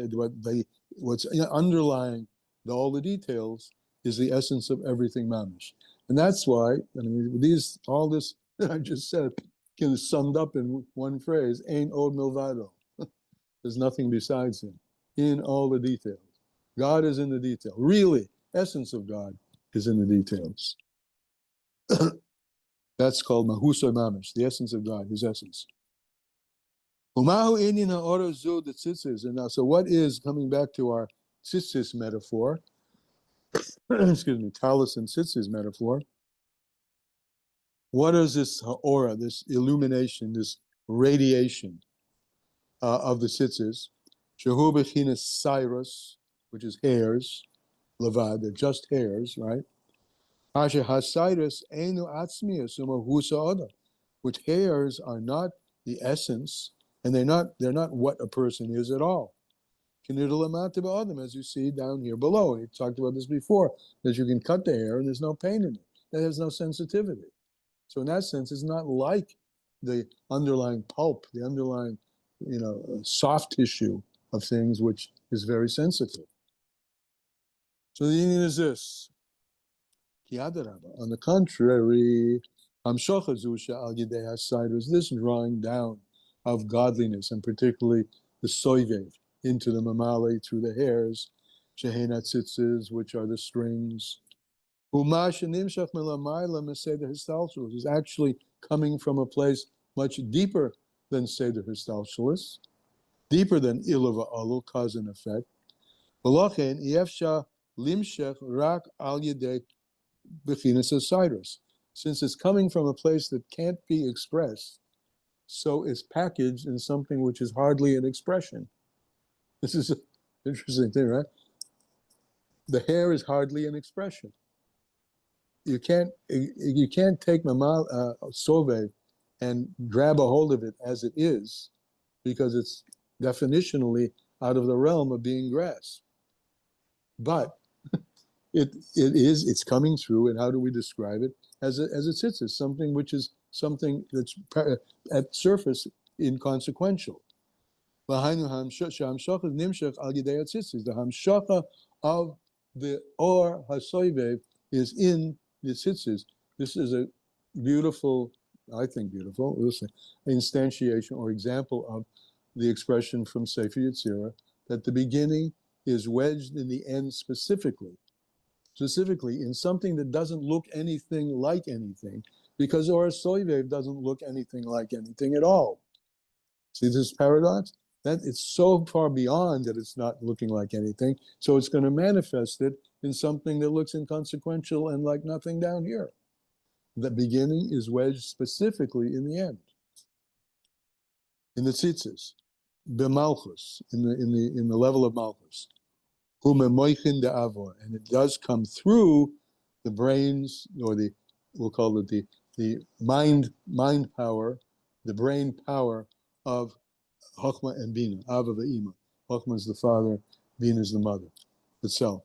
what's underlying all the details is the essence of everything mamish. And that's why, I mean, all this that I just said can be summed up in one phrase, Ein od milvado. There's nothing besides him in all the details. God is in the detail. Really, essence of God is in the details. That's called Mahusay Mamish, the essence of God, his essence. Umahu inyan ha'ora zu the tzitzis. And now, so what is, coming back to our tzitzis metaphor, excuse me, talus and tzitzis metaphor, what is this aura, this illumination, this radiation of the tzitzis? Shehu b'chinas cyrus, which is hairs, levad, they're just hairs, right? Asher hasayrus enu atzmius umahusa oda, which hairs are not the essence, and they're not what a person is at all. As you see down here below, we talked about this before, that you can cut the hair and there's no pain in it. That has no sensitivity. So in that sense, it's not like the underlying pulp, the underlying, soft tissue of things which is very sensitive. So the meaning is this. On the contrary, this drawing down of godliness, and particularly the soivev, into the mamale through the hairs, shehena tzitzis, which are the strings, is actually coming from a place much deeper than Seder Histalshalis, deeper than Ilava Alul, cause and effect. Since it's coming from a place that can't be expressed, so it's packaged in something which is hardly an expression. This is an interesting thing, right? The hair is hardly an expression. You can't take Sove and grab a hold of it as it is, because it's definitionally out of the realm of being grasped. But it's coming through, and how do we describe it? As it sits, as something which is something that's at surface inconsequential. The hamshacha of the or hasoivev is in the tzitzis. This is a beautiful, I think beautiful, instantiation or example of the expression from Sefer Yetzirah, that the beginning is wedged in the end specifically in something that doesn't look anything like anything, because or soivev doesn't look anything like anything at all. See this paradox? That it's so far beyond that it's not looking like anything, so it's going to manifest it in something that looks inconsequential and like nothing down here. The beginning is wedged specifically in the end, in the tzitzis, b'malchus, in the level of malchus, and it does come through the brains, or we'll call it the mind power, the brain power of Chochmah and Bina, Ava ve'ima. Chochmah is the father, Bina is the mother itself.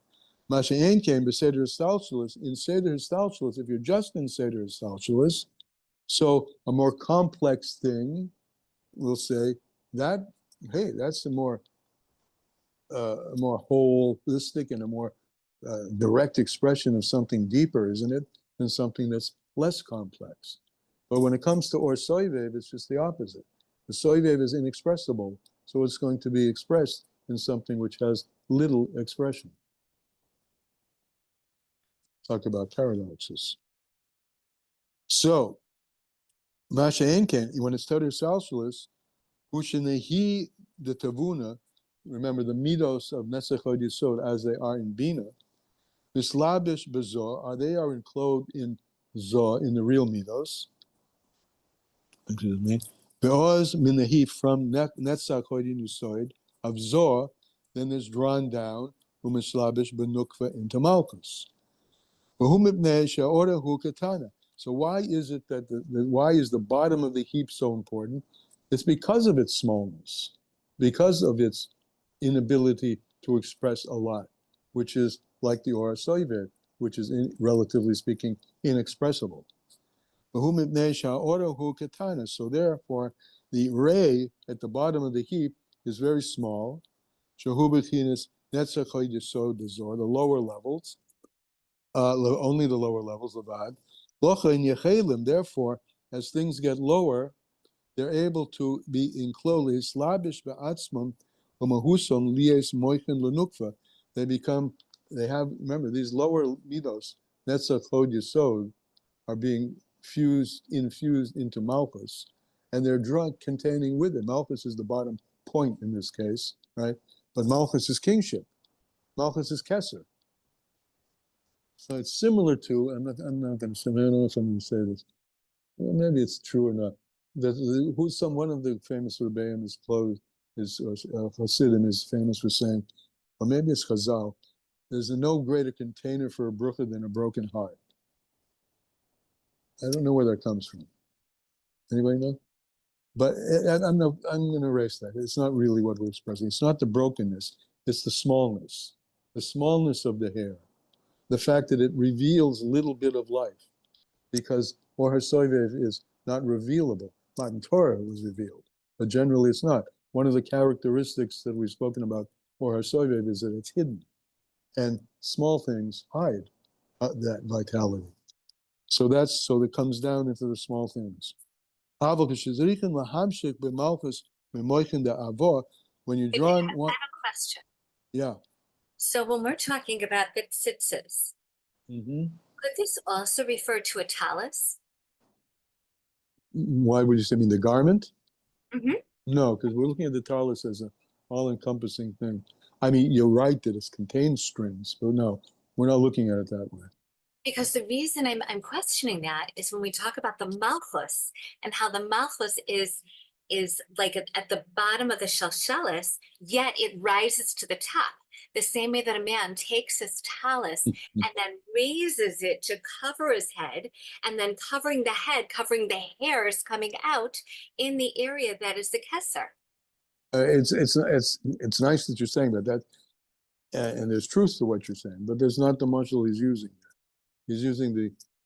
Masha'en came to Seder Histalshalis. In Seder Histalshalis, if you're just in Seder Histalshalis, so a more complex thing, we'll say that, hey, that's a more holistic and a more direct expression of something deeper, isn't it, than something that's less complex. But when it comes to Or Soivev, it's just the opposite. The Soivev is inexpressible, so it's going to be expressed in something which has little expression. Talk about paradoxes. So, Masha Enken, when it's Toder Salshalis, Hushanehi the Tavuna, remember the midos of Netzach Yisod as they are in Bina, Mislabish Bezor, they are enclosed in Zor, in the real midos. Excuse me. Be'oz minahi from Netzach Yisod of Zor, then is drawn down, Umislabish Benukva into Malchus. So why is it that why is the bottom of the heap so important? It's because of its smallness, because of its inability to express a lot, which is like the Or Soivet, which is, relatively speaking, inexpressible. So therefore, the ray at the bottom of the heap is very small. The lower levels. Only the lower levels of Ad. Therefore, as things get lower, they're able to be enclosed. They have, remember, these lower midos, Netzach Chod Yesod, are being infused into Malchus, and they're containing with it. Malchus is the bottom point in this case, right? But Malchus is kingship. Malchus is Kesser. So it's similar to, I'm not going to say, I don't know if I'm going to say this. Well, maybe it's true or not. One of the famous Rebbeim is closed, Hasidim is famous for saying, or maybe it's Chazal, there's no greater container for a bracha than a broken heart. I don't know where that comes from. Anybody know? But I'm going to erase that. It's not really what we're expressing. It's not the brokenness. It's the smallness of the hair. The fact that it reveals a little bit of life, because Or HaSoivev is not revealable. Matan Torah was revealed, but generally it's not. One of the characteristics that we've spoken about or hasoivev is that it's hidden, and small things hide that vitality. So that comes down into the small things. When you draw on one, I have a question. yeah. So when we're talking about the tzitzis, could this also refer to a talus? Why would you say, I mean, the garment? Mhm. No, because we're looking at the talus as an all-encompassing thing. I mean, you're right that it contains strings, but no, we're not looking at it that way. Because the reason I'm questioning that is when we talk about the malchus and how the malchus is like at the bottom of the shalshalis, yet it rises to the top. The same way that a man takes his talus and then raises it to cover his head, and then covering the head, covering the hairs coming out in the area that is the kesser. It's nice that you're saying that, and there's truth to what you're saying, but there's not the mushal he's using. He's using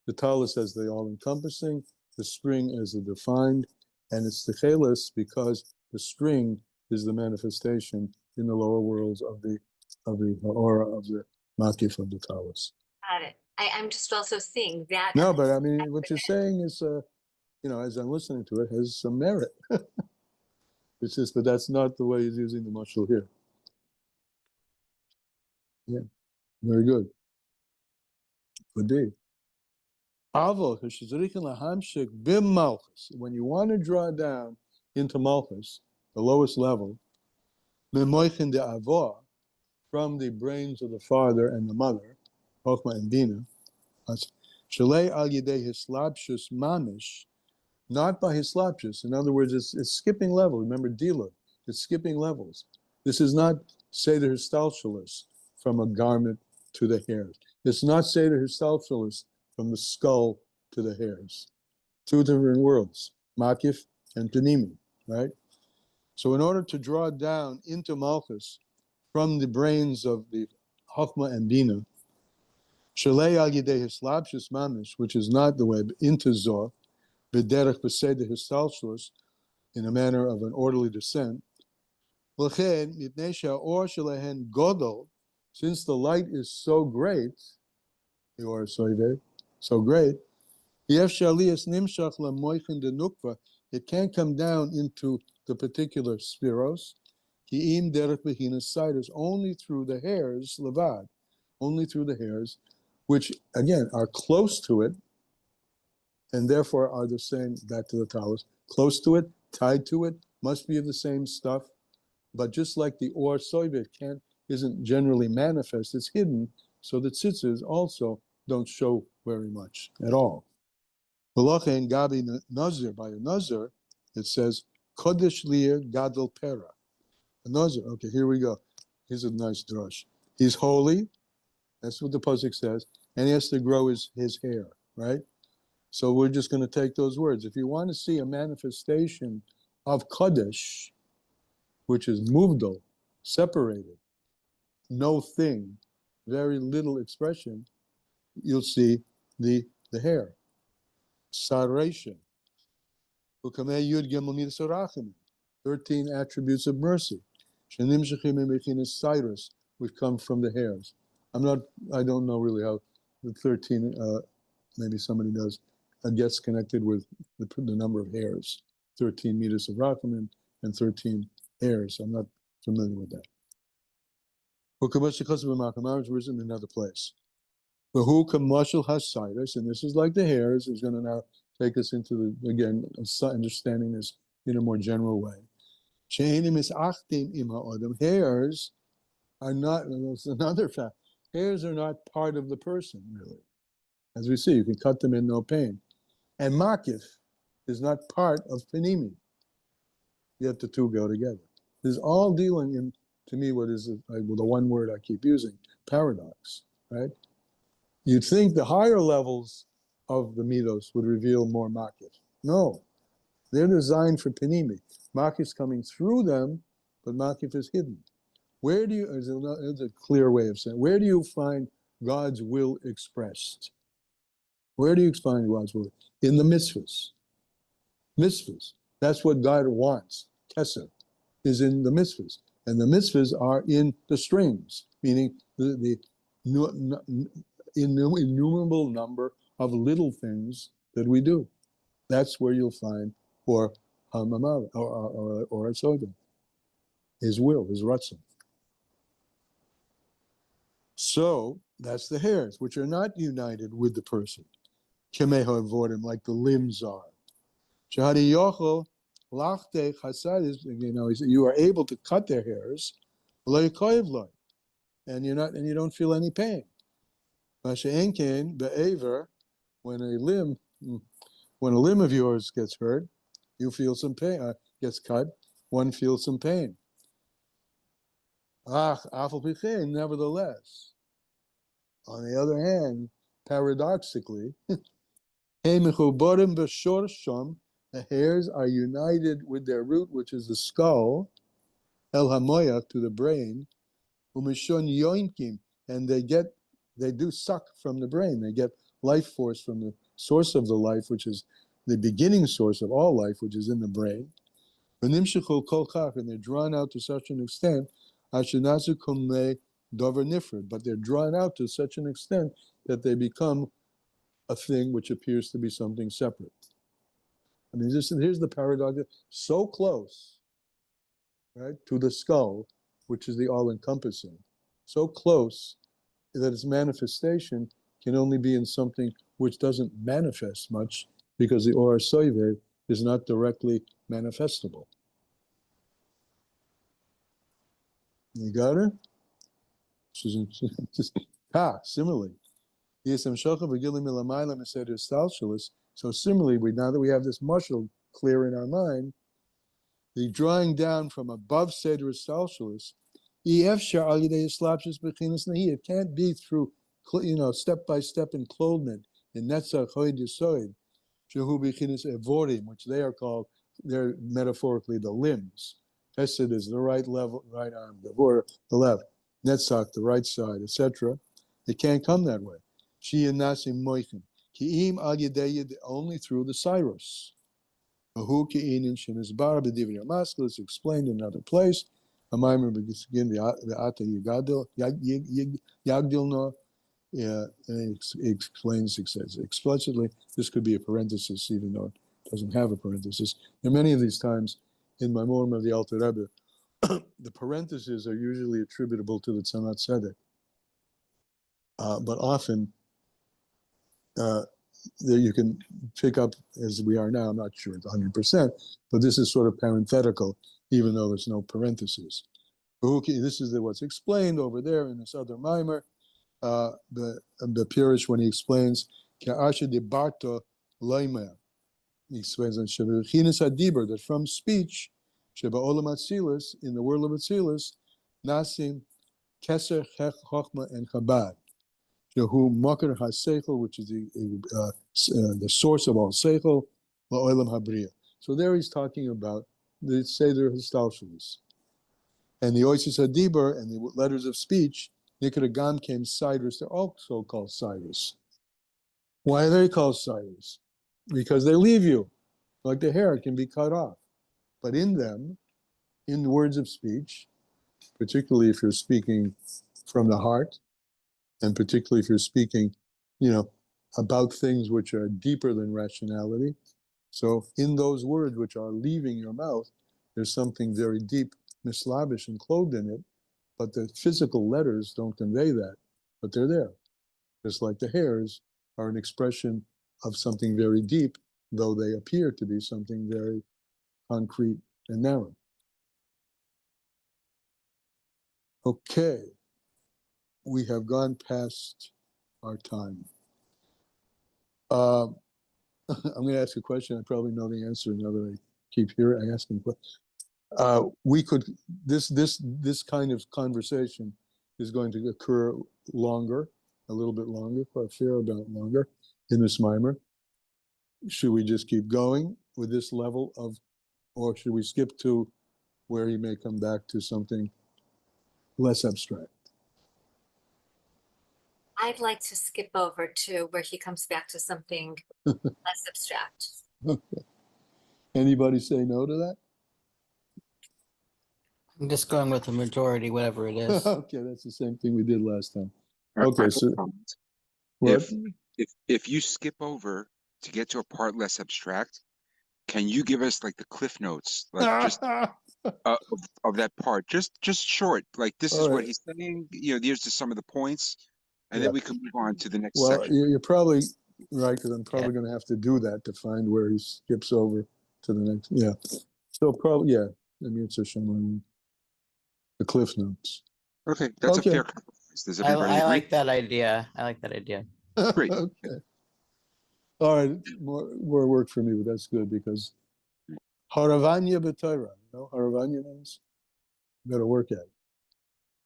the talus as the all-encompassing, the string as the defined, and it's the chelis because the string is the manifestation in the lower worlds of the aura of the makif of the talus. Got it. I'm just also seeing that. No, but I mean, what you're saying is, as I'm listening to it, has some merit. It's just, but that's not the way he's using the mushal here. Yeah, very good. Could be. When you want to draw down into Malchus, the lowest level, from the brains of the father and the mother, Chochmah and Bina, not by hislapshus. In other words, it's skipping level. Remember, Dila, it's skipping levels. This is not Seder Histalshalis from a garment to the hairs. It's not Seder Histalshalis from the skull to the hairs. Two different worlds, Makif and Panimi, right? So in order to draw down into Malchus from the brains of the Chochmah and Bina, Shalei al Yidei Hislapshus Mamish, which is not the way, into Zoh, B'derech B'seder Histalshalis, in a manner of an orderly descent, L'chen, Mipnei she'or shelehen godol, since the light is so great, the or so great, it can't come down into the particular spiros, only through the hairs, levad, only through the hairs, which again are close to it, and therefore are the same, back to the talus, close to it, tied to it, must be of the same stuff, but just like the or soivet isn't generally manifest, it's hidden, so the tzitzis also don't show very much at all. V'lochen gabi nazir, by a nazir, it says kodesh lir gadol pera. A nazir. Okay, here we go. Here's a nice drush. He's holy. That's what the pasuk says, and he has to grow his hair, right? So we're just going to take those words. If you want to see a manifestation of kodesh, which is muvdal, separated, no thing, very little expression, you'll see the hair. Saration. 13 attributes of mercy. Which come from the hairs. I don't know really how the 13, maybe somebody does, gets connected with the number of hairs. 13 meters of rachamim and 13 hairs. I'm not familiar with that. Where's in another place? But who commercial Chassidus, and this is like the hairs, is going to now take us into understanding this in a more general way. Hairs are not, that's another fact, hairs are not part of the person, really. As we see, you can cut them in, no pain. And makif is not part of panimi. Yet the two go together. This is all dealing in, to me, what is the one word I keep using, paradox, right? You'd think the higher levels of the midos would reveal more makif. No, they're designed for panimi. Makif is coming through them, but makif is hidden. Where do you, there's a clear way of saying, where do you find God's will expressed? Where do you find God's will? In the mitzvahs. Mitzvahs. That's what God wants. Kesser is in the mitzvahs. And the mitzvahs are in the strings, meaning the innumerable number of little things that we do. That's where you'll find or hamamav or atzodin, his will, his ratzon. So that's the hairs, which are not united with the person, like the limbs are. Shahadi yochel lachte chassidus, you are able to cut their hairs, and you don't feel any pain. Masha'enkein be'aver, when a limb of yours gets hurt, you feel some pain. Gets cut, one feels some pain. Nevertheless, on the other hand, paradoxically, the hairs are united with their root, which is the skull, el hamoyach, to the brain, umishon yoinkim, and they do suck from the brain. They get life force from the source of the life, which is the beginning source of all life, which is in the brain. And they're drawn out to such an extent, but they're drawn out to such an extent that they become a thing which appears to be something separate. I mean, here's the paradox: so close, right, to the skull, which is the all-encompassing, so close that its manifestation can only be in something which doesn't manifest much, because the or soive is not directly manifestable. You got it? Similarly. So similarly, now that we have this mushal clear in our mind, the drawing down from above Seder Estalshalis, it can't be through, step by step enclothement in Netzach Hoid Yisoid, Shehu Bechinis Evorim, which they're metaphorically the limbs. Hesed is the right arm, the left, Netzach, the right side, etc. It can't come that way. Only through the Cyrus. It's explained in another place. And it explains, it says explicitly, this could be a parenthesis, even though it doesn't have a parenthesis. And many of these times in my Morim of the Alter Rebbe, the parentheses are usually attributable to the Tzanat Tzedek. But often, you can pick up, as we are now, I'm not sure it's 100%, but this is sort of parenthetical, even though there's no parentheses. This is what's explained over there in this other mimer, the Purish, when he explains, he explains on that from speech, in the world of Atzilus, Nasim, Keser, Chochma, and Chabad. Who Makar HaSeichel, which is the source of all Seichel, La'olam HaBriya. So there he's talking about the Seder Histalshalis. And the Oisis HaDibur and the letters of speech, Nikragam came Cyrus, they're also called Cyrus. Why are they called Cyrus? Because they leave you, like the hair can be cut off. But in them, in the words of speech, particularly if you're speaking from the heart, and particularly if you're speaking, about things which are deeper than rationality. So in those words which are leaving your mouth, there's something very deep, mislavish, and clothed in it, but the physical letters don't convey that, but they're there. Just like the hairs are an expression of something very deep, though they appear to be something very concrete and narrow. Okay. We have gone past our time. I'm going to ask a question. I probably know the answer now that I keep asking questions. This kind of conversation is going to occur longer, a little bit longer, quite a fair amount longer in this mimer. Should we just keep going with this level or should we skip to where he may come back to something less abstract? I'd like to skip over to where he comes back to something less abstract. Okay. Anybody say no to that? I'm just going with the majority, whatever it is. Okay, that's the same thing we did last time. I Okay, have a so comment. what? If you skip over to get to a part less abstract, can you give us like the cliff notes, like just of that part, just short, like this is All what right. he's saying. You know, these are some of the points, and Yeah. then we can move on to the next Well, section. you're probably right, because I'm probably going to have to do that to find where he skips over to the next. Yeah. So probably, yeah, the mute session, the cliff notes. Okay, that's Okay. a fair compromise. Does I everybody agree? like that idea. I like that idea. Great. Okay. All right, more work for me, but that's good because Haravanya b'Torah, you know, Haravanya means you got to work at it.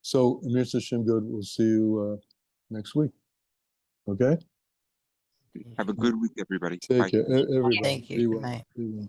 So, Amir Hashem, good. We'll see you next week. Okay? Have a good week, everybody. Take Bye. care, everybody. Thank you. Be Good well. night. Be well.